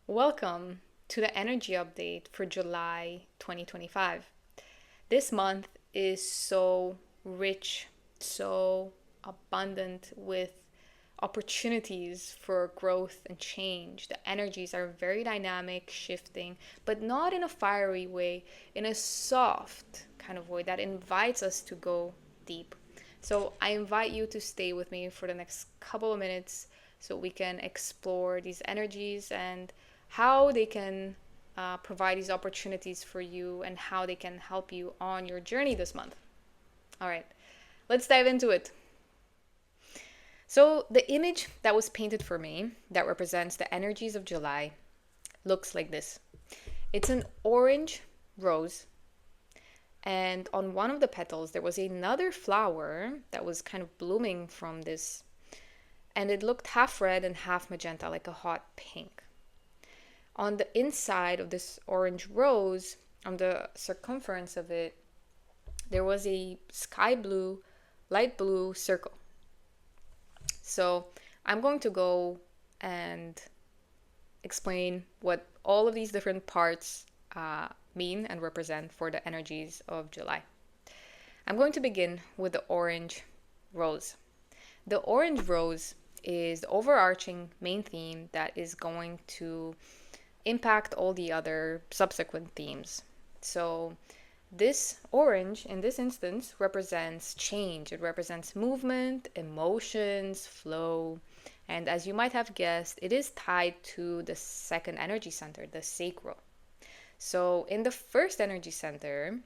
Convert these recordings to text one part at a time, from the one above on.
Welcome to the energy update for July 2025. This month is so rich, so abundant with opportunities for growth and change. The energies are very dynamic, shifting, but not in a fiery way, in a soft kind of way that invites us to go deep. So I invite you to stay with me for the next couple of minutes so we can explore these energies and how they can provide these opportunities for you and how they can help you on your journey this month. All right, let's dive into it. So, the image that was painted for me that represents the energies of July looks like this. It's an orange rose, and on one of the petals, there was another flower that was kind of blooming from this, and it looked half red and half magenta, like a hot pink. On the inside of this orange rose, on the circumference of it, there was a sky blue, light blue circle. So I'm going to go and explain what all of these different parts mean and represent for the energies of July. I'm going to begin with the orange rose. The orange rose is the overarching main theme that is going to impact all the other subsequent themes. So this orange, in this instance, represents change. It represents movement, emotions, flow. And as you might have guessed, it is tied to the second energy center, the sacral. So in the first energy center,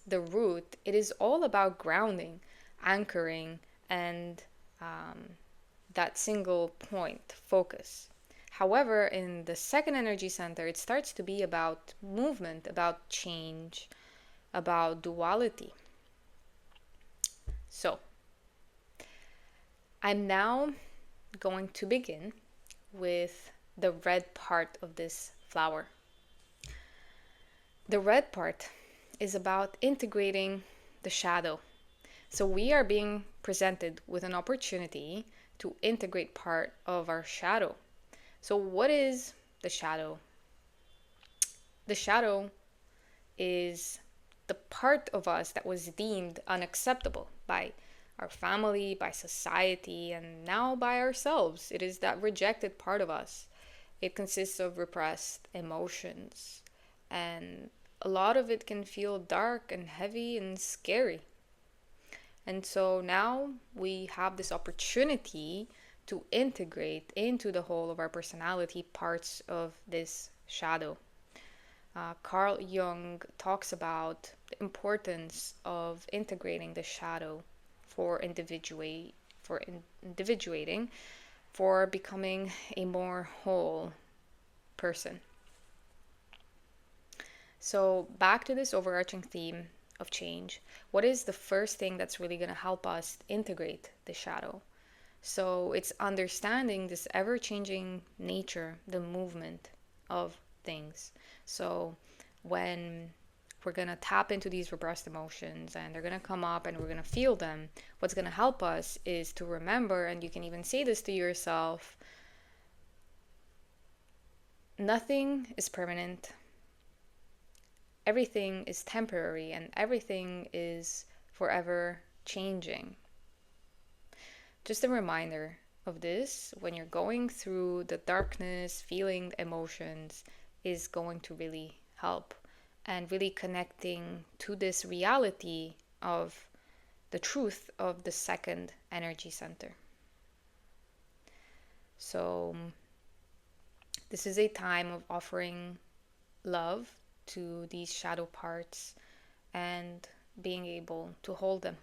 the root, it is all about grounding, anchoring, and that single point, focus. However, in the second energy center, it starts to be about movement, about change, about duality. So, I'm now going to begin with the red part of this flower. The red part is about integrating the shadow. So, we are being presented with an opportunity to integrate part of our shadow. So, what is the shadow? The shadow is the part of us that was deemed unacceptable by our family, by society, and now by ourselves. It is that rejected part of us. It consists of repressed emotions, and a lot of it can feel dark and heavy and scary. And so now we have this opportunity to integrate into the whole of our personality parts of this shadow. Carl Jung talks about the importance of integrating the shadow for individuating, for becoming a more whole person. So back to this overarching theme of change. What is the first thing that's really going to help us integrate the shadow? So it's understanding this ever-changing nature, the movement of things. So when we're going to tap into these repressed emotions and they're going to come up and we're going to feel them, what's going to help us is to remember, and you can even say this to yourself, nothing is permanent. Everything is temporary and everything is forever changing. Just a reminder of this when you're going through the darkness, feeling the emotions is going to really help, and really connecting to this reality of the truth of the second energy center. So this is a time of offering love to these shadow parts and being able to hold them.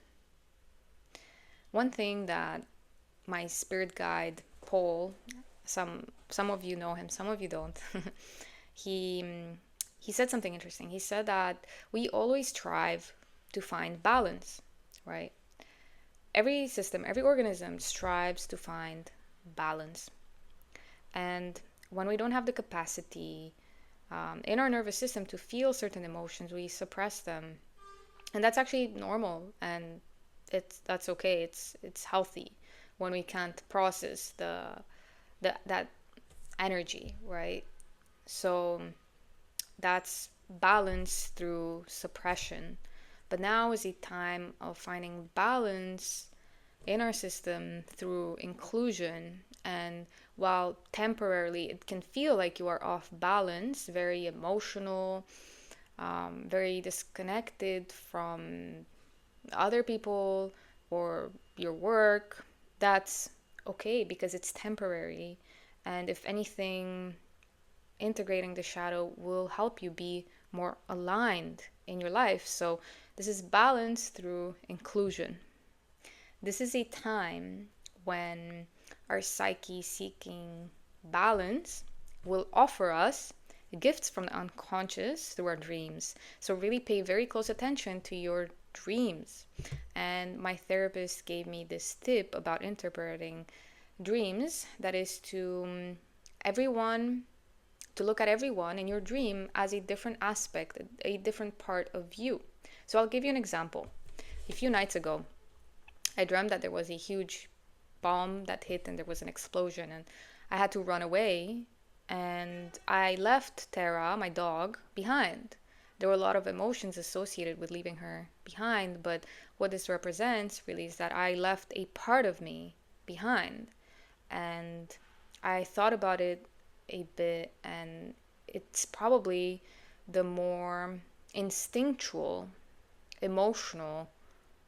One thing that my spirit guide Paul, some of you know him, some of you don't. he said something interesting. He said that we always strive to find balance, right? Every system, every organism strives to find balance. And when we don't have the capacity in our nervous system to feel certain emotions, we suppress them. And that's actually normal, and that's okay. It's healthy when we can't process that energy, right? So that's balance through suppression. But now is a time of finding balance in our system through inclusion. And while temporarily it can feel like you are off balance, very emotional, very disconnected from other people or your work, that's okay because it's temporary. And if anything, integrating the shadow will help you be more aligned in your life. So, this is balance through inclusion. This is a time when our psyche seeking balance will offer us gifts from the unconscious through our dreams. So, really pay very close attention to your dreams. And my therapist gave me this tip about interpreting dreams, that is everyone to look at everyone in your dream as a different aspect, a different part of you. So I'll give you an example. A few nights ago, I dreamt that there was a huge bomb that hit and there was an explosion, and I had to run away. And I left Tara, my dog, behind. There were a lot of emotions associated with leaving her behind, but what this represents really is that I left a part of me behind. And I thought about it a bit, and it's probably the more instinctual, emotional,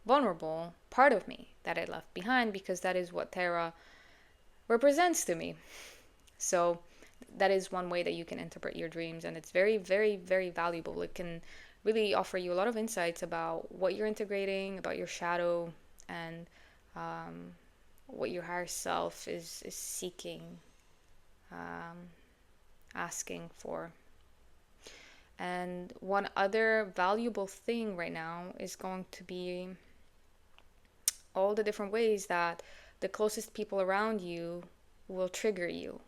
vulnerable part of me that I left behind, because that is what Tara represents to me. So that is one way that you can interpret your dreams, and it's very, very, very valuable. It can really offer you a lot of insights about what you're integrating, about your shadow, and what your higher self is seeking, asking for. And one other valuable thing right now is going to be all the different ways that the closest people around you will trigger you.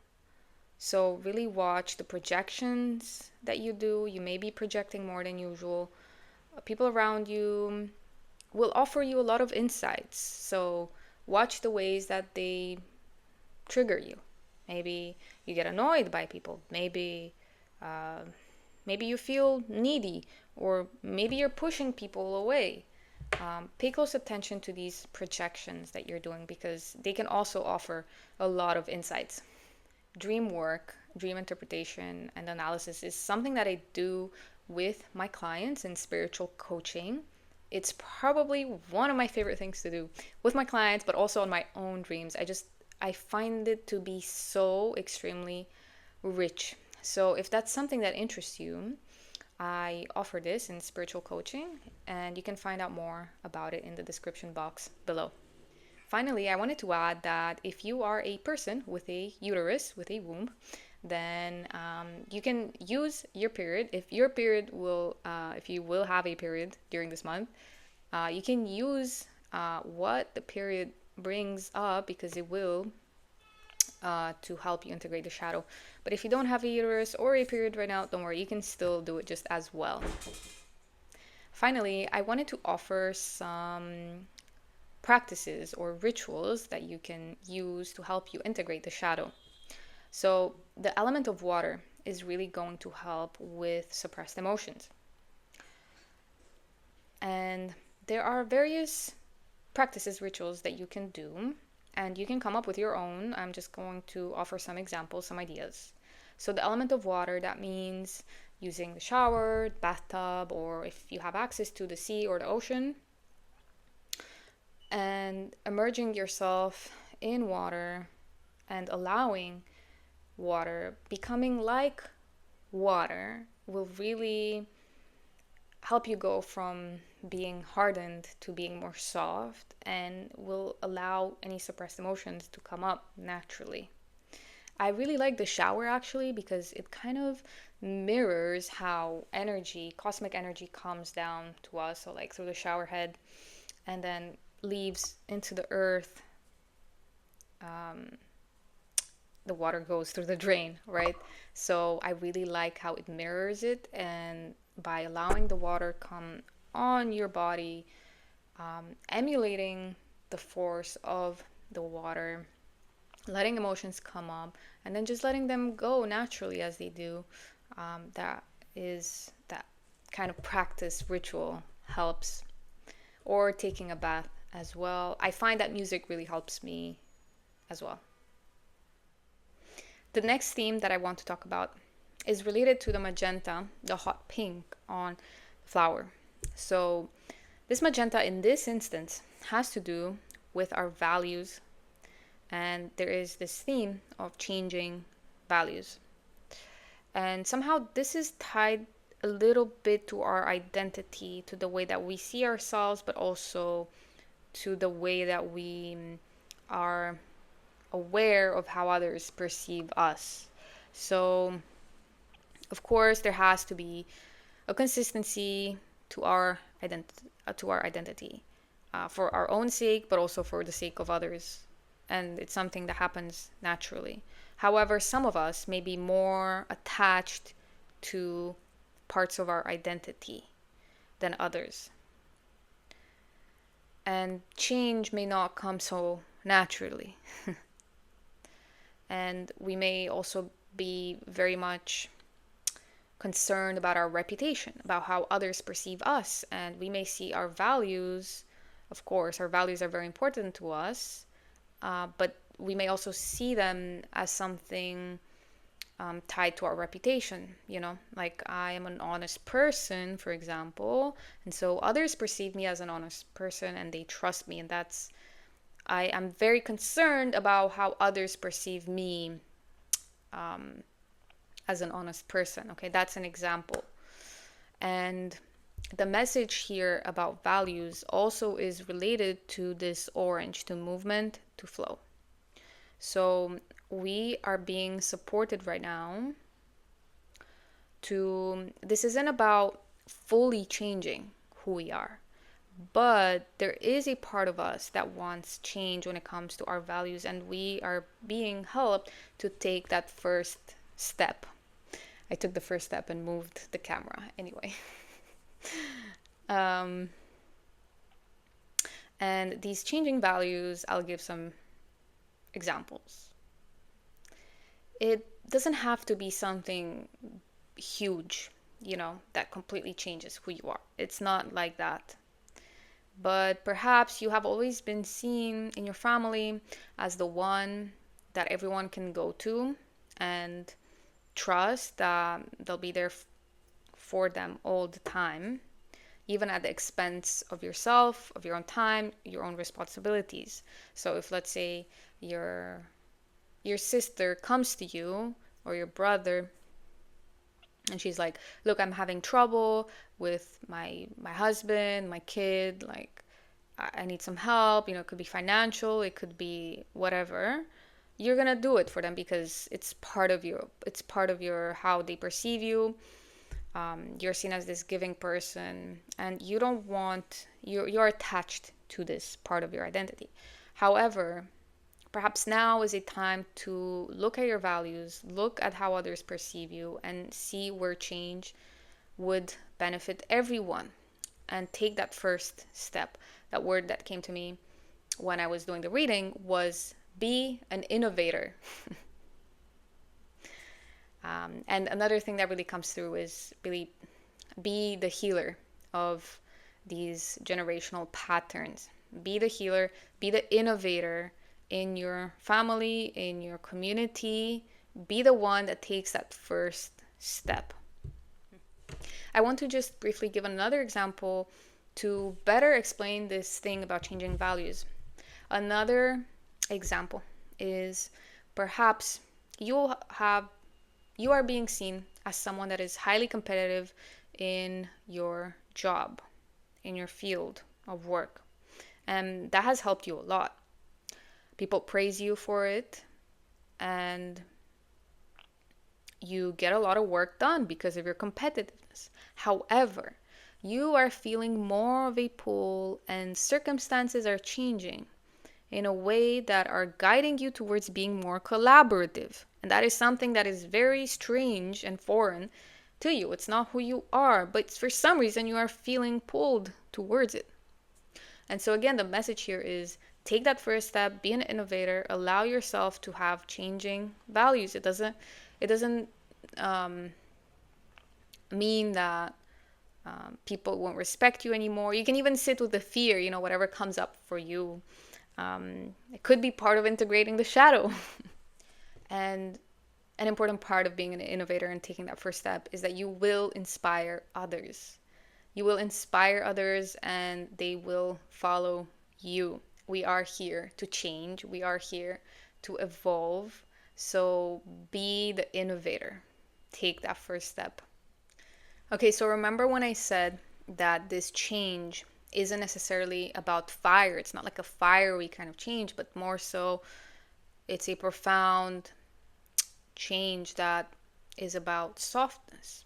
So really watch the projections that you do. You may be projecting more than usual. People around you will offer you a lot of insights. So watch the ways that they trigger you. Maybe you get annoyed by people. Maybe you feel needy, or maybe you're pushing people away. Pay close attention to these projections that you're doing, because they can also offer a lot of insights. Dream work, dream interpretation, and analysis is something that I do with my clients in spiritual coaching. It's probably one of my favorite things to do with my clients, but also on my own dreams. I find it to be so extremely rich. So if that's something that interests you, I offer this in spiritual coaching, and you can find out more about it in the description box below. Finally, I wanted to add that if you are a person with a uterus, with a womb, then you can use your period. If you will have a period during this month, you can use what the period brings up, because it will to help you integrate the shadow. But if you don't have a uterus or a period right now, don't worry, you can still do it just as well. Finally, I wanted to offer some practices or rituals that you can use to help you integrate the shadow. So, the element of water is really going to help with suppressed emotions. And there are various practices, rituals that you can do, and you can come up with your own. I'm just going to offer some examples, some ideas. So, the element of water, that means using the shower, bathtub, or if you have access to the sea or the ocean, and immersing yourself in water and allowing water, becoming like water, will really help you go from being hardened to being more soft, and will allow any suppressed emotions to come up naturally. I really like the shower actually, because it kind of mirrors how energy, cosmic energy, comes down to us. So, like through the shower head and then leaves into the earth. The water goes through the drain, right? So I really like how it mirrors it, and by allowing the water come on your body, emulating the force of the water, letting emotions come up, and then just letting them go naturally as they do. That kind of practice ritual helps, or taking a bath as well. I find that music really helps me as well. The next theme that I want to talk about is related to the magenta, the hot pink on the flower. So, this magenta in this instance has to do with our values, and there is this theme of changing values. And somehow this is tied a little bit to our identity, to the way that we see ourselves, but also to the way that we are aware of how others perceive us. So, of course, there has to be a consistency to our identity, for our own sake, but also for the sake of others. And it's something that happens naturally. However, some of us may be more attached to parts of our identity than others. And change may not come so naturally. And we may also be very much concerned about our reputation, about how others perceive us. And we may see our values, of course, our values are very important to us, but we may also see them as something tied to our reputation. Like I am an honest person, for example, and so others perceive me as an honest person and they trust me, and I am very concerned about how others perceive me as an honest person. Okay, that's an example. And the message here about values also is related to this orange, to movement, to flow. So we are being supported right now this isn't about fully changing who we are, but there is a part of us that wants change when it comes to our values, and we are being helped to take that first step. I took the first step and moved the camera anyway. And these changing values, I'll give some examples. It doesn't have to be something huge, that completely changes who you are. It's not like that. But perhaps you have always been seen in your family as the one that everyone can go to and trust that they'll be there for them all the time, even at the expense of yourself, of your own time, your own responsibilities. So if, let's say, your sister comes to you, or your brother, and she's like, look, I'm having trouble with my husband, my kid, like I need some help, it could be financial, it could be whatever. You're gonna do it for them because it's part of your how they perceive you. You're seen as this giving person, and you're attached to this part of your identity. However, perhaps now is a time to look at your values, look at how others perceive you, and see where change would benefit everyone, and take that first step. That word that came to me when I was doing the reading was be an innovator. And another thing that really comes through is really be the healer of these generational patterns. Be the healer, be the innovator in your family, in your community. Be the one that takes that first step. I want to just briefly give another example to better explain this thing about changing values. Another example is perhaps you are being seen as someone that is highly competitive in your job, in your field of work. And that has helped you a lot. People praise you for it, and you get a lot of work done because of your competitiveness. However, you are feeling more of a pull, and circumstances are changing in a way that are guiding you towards being more collaborative. And that is something that is very strange and foreign to you. It's not who you are, but for some reason you are feeling pulled towards it. And so again, the message here is take that first step, be an innovator, allow yourself to have changing values. It doesn't um, mean that people won't respect you anymore. You can even sit with the fear, whatever comes up for you. It could be part of integrating the shadow. And an important part of being an innovator and taking that first step is that you will inspire others. You will inspire others and they will follow you. We are here to change, we are here to evolve. So be the innovator. Take that first step. Okay, so remember when I said that this change isn't necessarily about fire? It's not like a fiery kind of change, but more so it's a profound change that is about softness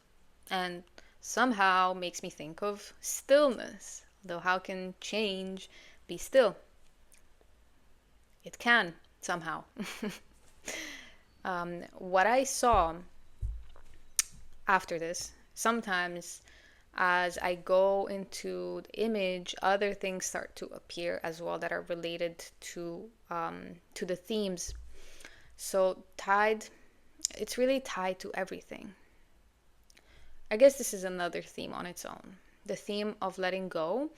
and somehow makes me think of stillness. Though, how can change be still? It can somehow. What I saw after this, sometimes as I go into the image, other things start to appear as well that are related to the themes. So it's really tied to everything. I guess this is another theme on its own, the theme of letting go.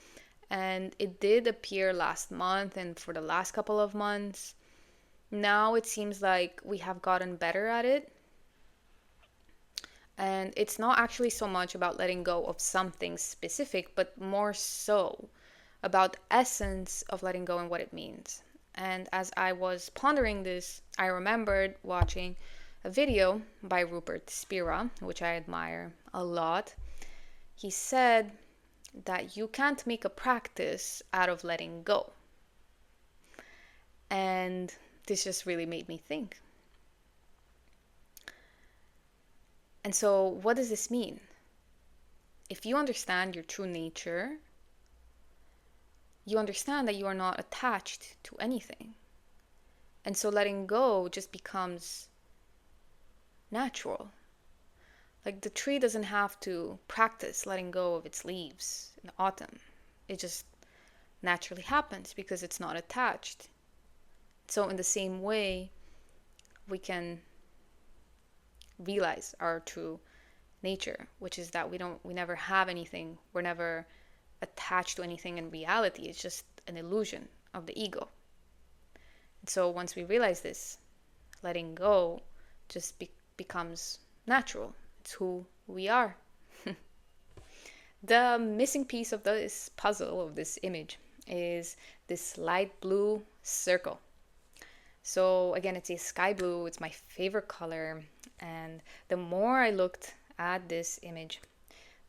And it did appear last month and for the last couple of months. Now it seems like we have gotten better at it. And it's not actually so much about letting go of something specific, but more so about the essence of letting go and what it means. And as I was pondering this, I remembered watching a video by Rupert Spira, which I admire a lot. He said that you can't make a practice out of letting go. And this just really made me think. And so, what does this mean? If you understand your true nature, you understand that you are not attached to anything. And so letting go just becomes natural. Like the tree doesn't have to practice letting go of its leaves in autumn. It just naturally happens because it's not attached. So in the same way, we can realize our true nature, which is that we never have anything. We're never attached to anything in reality. It's just an illusion of the ego. And so once we realize this, letting go just becomes natural. It's who we are. The missing piece of this puzzle, of this image, is this light blue circle. So again, it's a sky blue. It's my favorite color. And the more I looked at this image,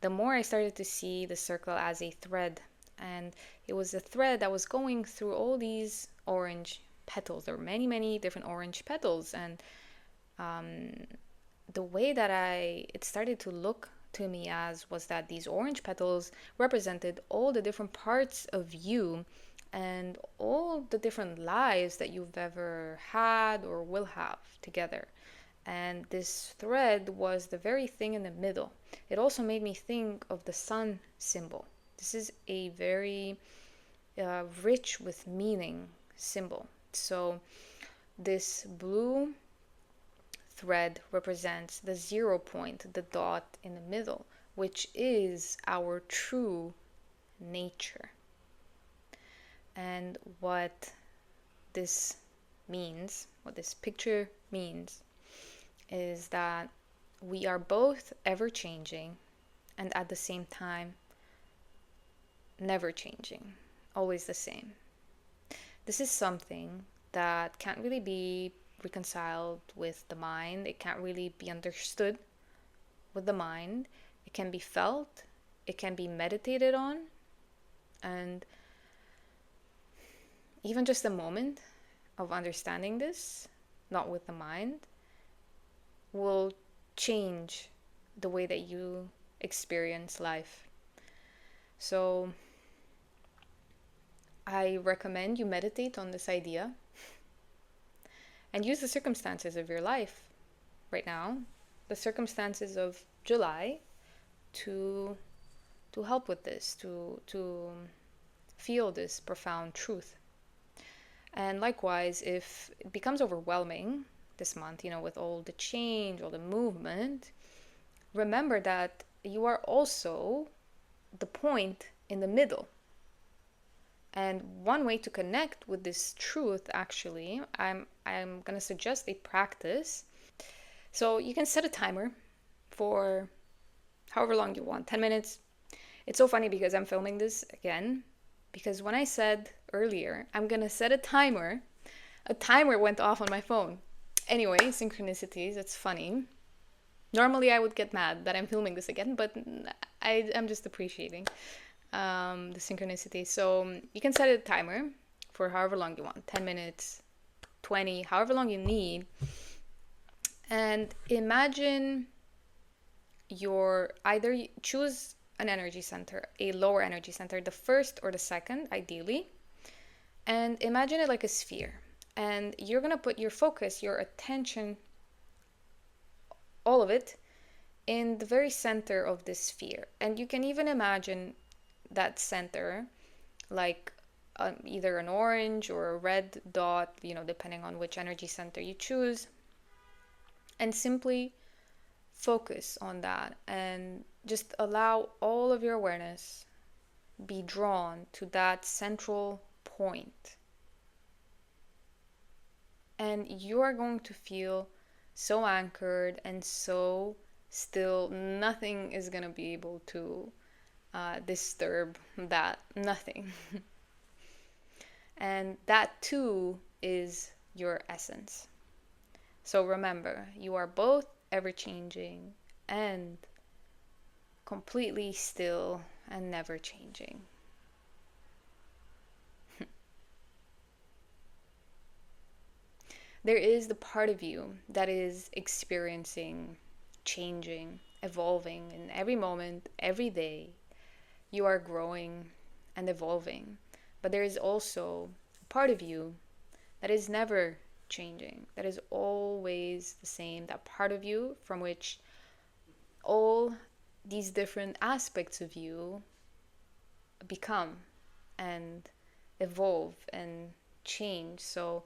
the more I started to see the circle as a thread. And it was a thread that was going through all these orange petals. There were many, many different orange petals. And the way that it started to look to me as was that these orange petals represented all the different parts of you and all the different lives that you've ever had or will have together. And this thread was the very thing in the middle. It also made me think of the sun symbol. This is a very rich with meaning symbol. So this blue thread represents the 0 point, the dot in the middle, which is our true nature. And what this means, what this picture means, is that we are both ever changing and at the same time never changing, always the same. This is something that can't really be reconciled with the mind. It can't really be understood with the mind. It can be felt, it can be meditated on, and even just a moment of understanding this, not with the mind, will change the way that you experience life. So I recommend you meditate on this idea and use the circumstances of your life right now, the circumstances of July, to help with this, to feel this profound truth. And likewise, if it becomes overwhelming this month, with all the change, all the movement, remember that you are also the point in the middle. And one way to connect with this truth, actually, I'm going to suggest a practice. So you can set a timer for however long you want, 10 minutes. It's so funny because I'm filming this again, because when I said earlier, I'm going to set a timer went off on my phone. Anyway, synchronicities, it's funny. Normally I would get mad that I'm filming this again, but I'm just appreciating the synchronicity. So you can set a timer for however long you want, 10 minutes, 20, however long you need. And imagine either choose an energy center, a lower energy center, the first or the second, ideally. And imagine it like a sphere. And you're going to put your focus, your attention, all of it, in the very center of this sphere. And you can even imagine that center like either an orange or a red dot, depending on which energy center you choose. And simply focus on that and just allow all of your awareness be drawn to that central point. And you are going to feel so anchored and so still. Nothing is going to be able to disturb that. Nothing. And that too is your essence. So remember, you are both ever-changing and completely still and never changing. There is the part of you that is experiencing, changing, evolving in every moment, every day. You are growing and evolving. But there is also a part of you that is never changing, that is always the same, that part of you from which all these different aspects of you become and evolve and change. So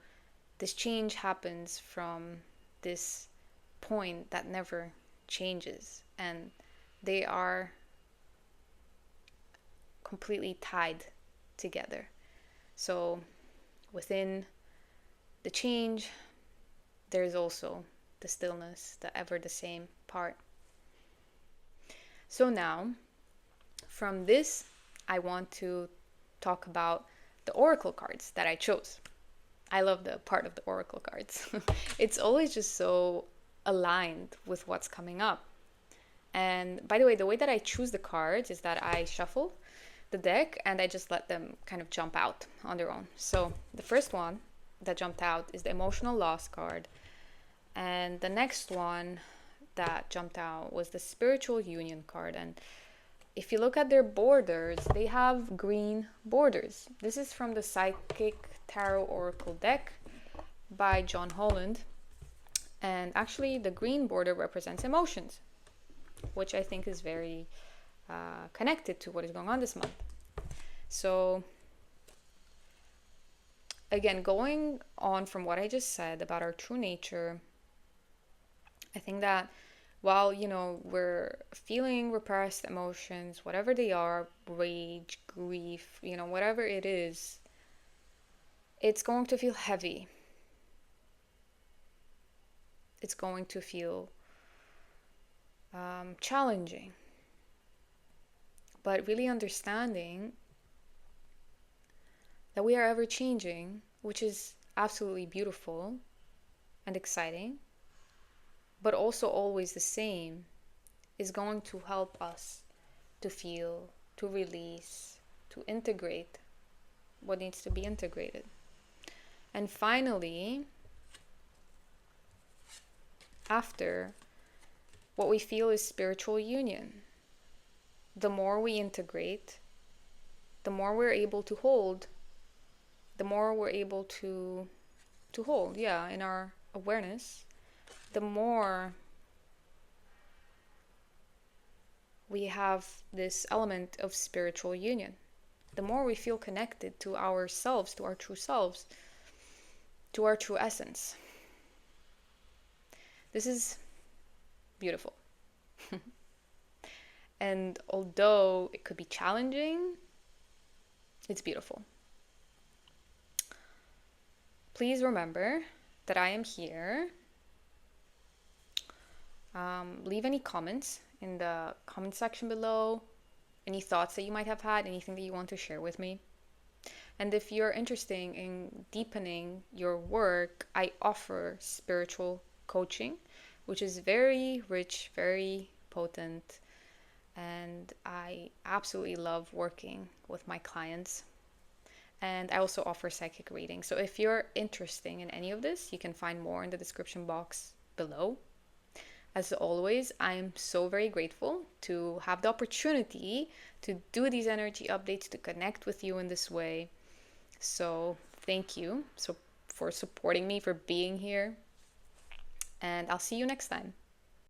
this change happens from this point that never changes, and they are completely tied together. So within the change, there's also the stillness, the ever the same part. So now, from this, I want to talk about the oracle cards that I chose. I love the part of the oracle cards. It's always just so aligned with what's coming up. And by the way, the way that I choose the cards is that I shuffle the deck and I just let them kind of jump out on their own. So the first one that jumped out is the emotional loss card. And the next one that jumped out was the spiritual union card. And if you look at their borders, they have green borders. This is from the Psychic Tarot Oracle deck by John Holland. And actually, the green border represents emotions, which I think is very connected to what is going on this month. So, again, going on from what I just said about our true nature, I think that while, we're feeling repressed emotions, whatever they are, rage, grief, whatever it is, it's going to feel heavy. It's going to feel challenging. But really understanding that we are ever changing, which is absolutely beautiful and exciting, but also always the same, is going to help us to feel, to release, to integrate what needs to be integrated. And finally, after, what we feel is spiritual union. The more we integrate, the more we're able to hold, the more we're able to hold, in our awareness, the more we have this element of spiritual union, the more we feel connected to ourselves, to our true selves. to our true essence. This is beautiful. And although it could be challenging, it's beautiful. Please remember that I am here. Leave any comments in the comment section below, any thoughts that you might have had, anything that you want to share with me. And if you're interested in deepening your work, I offer spiritual coaching, which is very rich, very potent, and I absolutely love working with my clients. And I also offer psychic reading. So if you're interested in any of this, you can find more in the description box below. As always, I'm so very grateful to have the opportunity to do these energy updates, to connect with you in this way. So thank you for supporting me, for being here. And I'll see you next time.